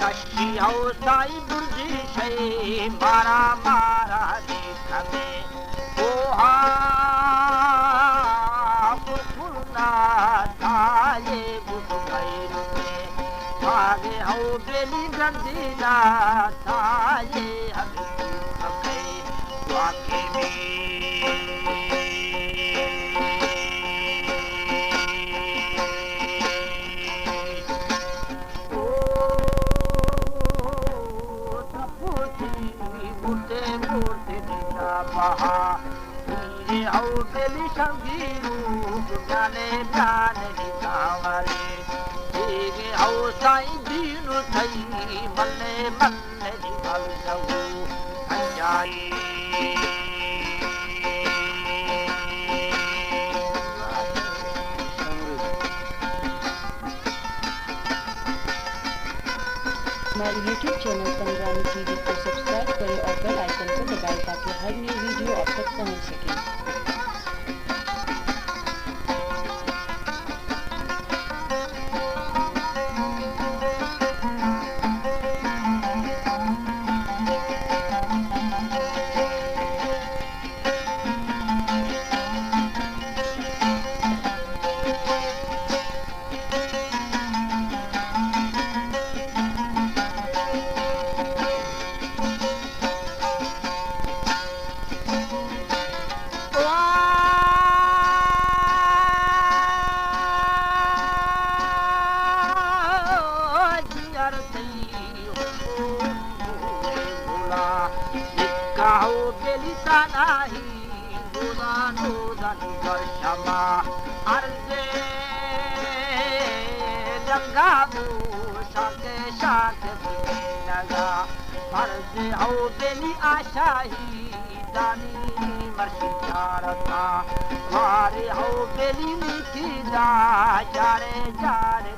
कशी हो साई बुर्जी शे मारा मारा देख में ओहा फुलना ताये बुझाइर में भागे हो बेली गंदीना ताये हमें कहे वाके में बहा ये आओ बेली संगीरू जाने जाने दिखावरे ये आओ साईं दीनु थई मन्ने मन्ने दिखल जाऊ अंजाई हमारे YouTube चैनल पंगरानी टीवी को सब्सक्राइब करें और बेल आइकन को दबाएं ताकि हर नई वीडियो आप तक पहुंच सके। नहीं गुनानो दन वर्षमा अर्जे गंगाबू शाके शाके लगा मर्जे हो बेली आशाही दानी मर्शी चारता वारे हो बेली मीठी दा जारे जारे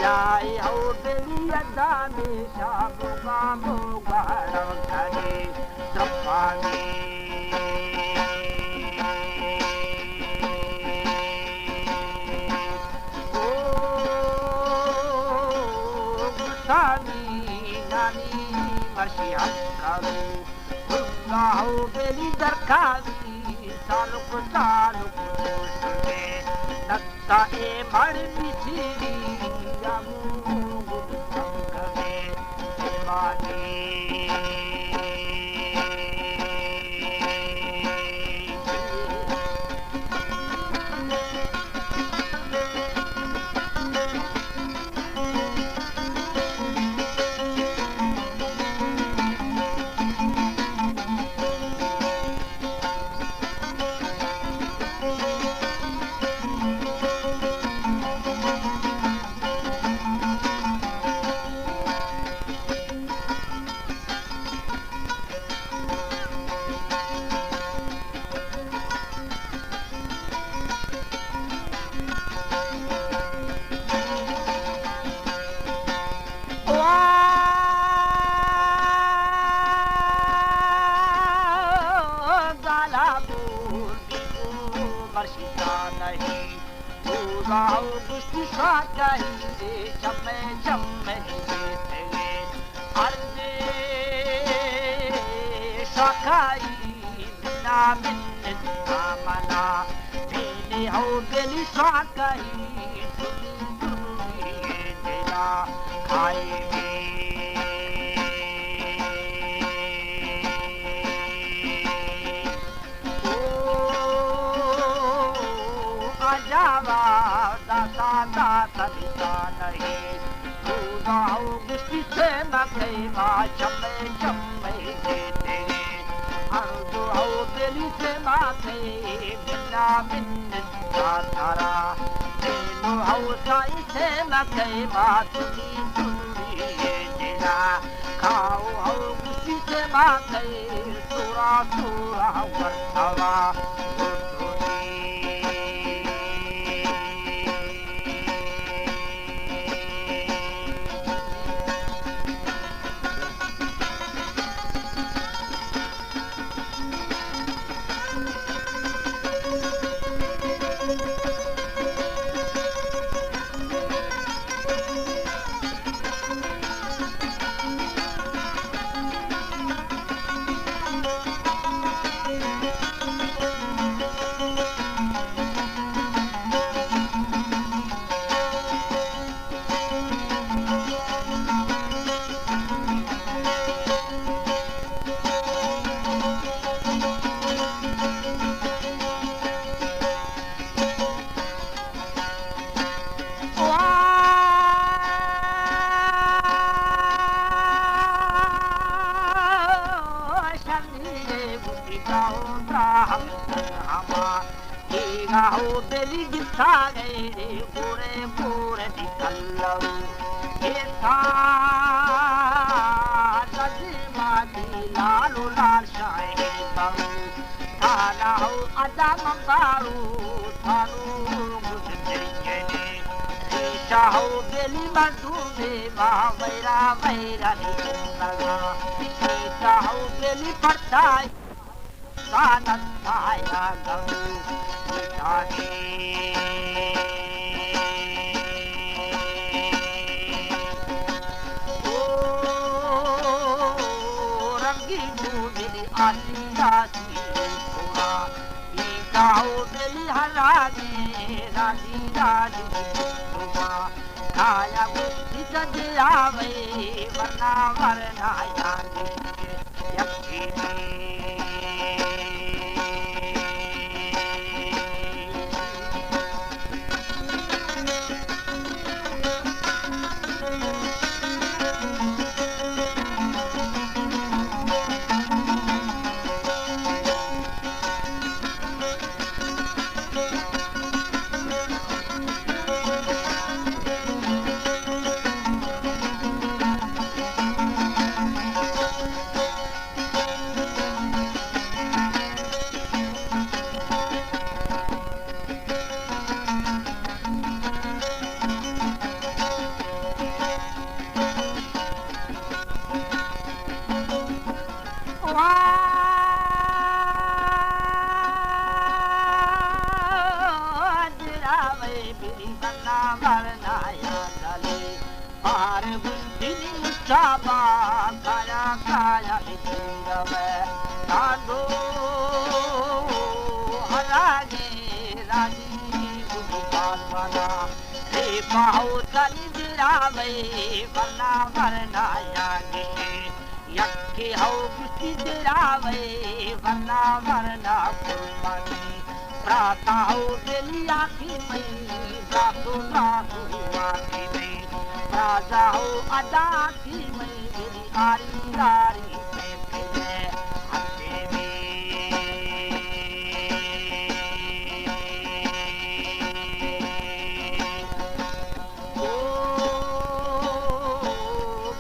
जाए हो बेली अदा में शाबुगा मोगा रंगने सपानी ओ गुसानी नानी मर्शी हक्कारू गुंगा हो बेली दरखावी सालुक सालुक सुने नत्ता ए मर मिछरी हो बेली गिथा गए पूरे पूरे निकल लालू लाल शाही थाना हो अदा मंगारू थानू हो बेली मधुबे वैरा वैरा हो बेली पड़ताई कानताया रंगी मेरी आसी राजी हो बेली हराजी राजी राजी खाया सजा वही वरना वरना Chaba kaya kaya itirave Nado harage raji gudipalwana Repa ho tani dirave varna varna yage Yakke ho gusti dirave varna varna kulmani Prata ho deli aakhi mai Rato rato aakhi mai राजा हो अदा की मेरी आरी लारी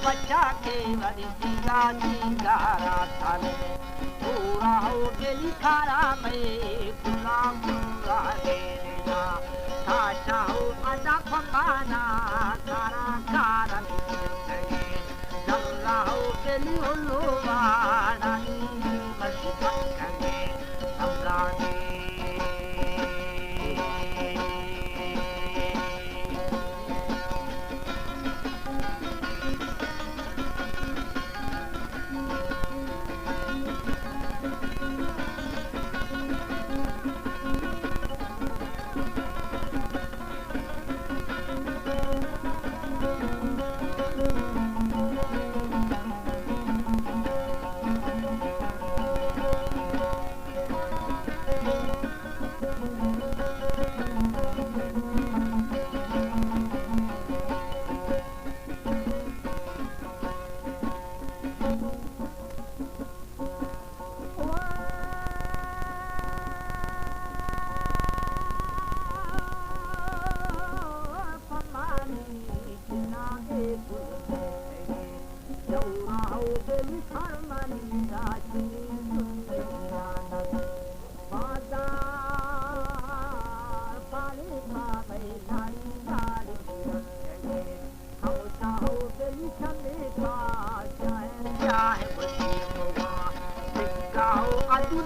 बच्चा के वरी दिया सिंगारा थाने पूरा हो गेली खारा में गुलाम गुला देना साचा हो अदा फमाना खारा खारा जमला हो गेली उल्लू वाणी बस पक्के समझाने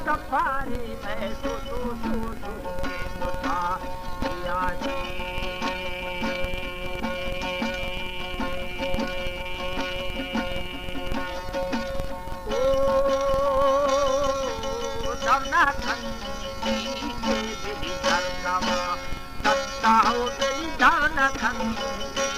Safari, मैं सो के मुता किया जी ओ दमना खंडी के बिली धरना सत्ता हो तेरी दाना खंडी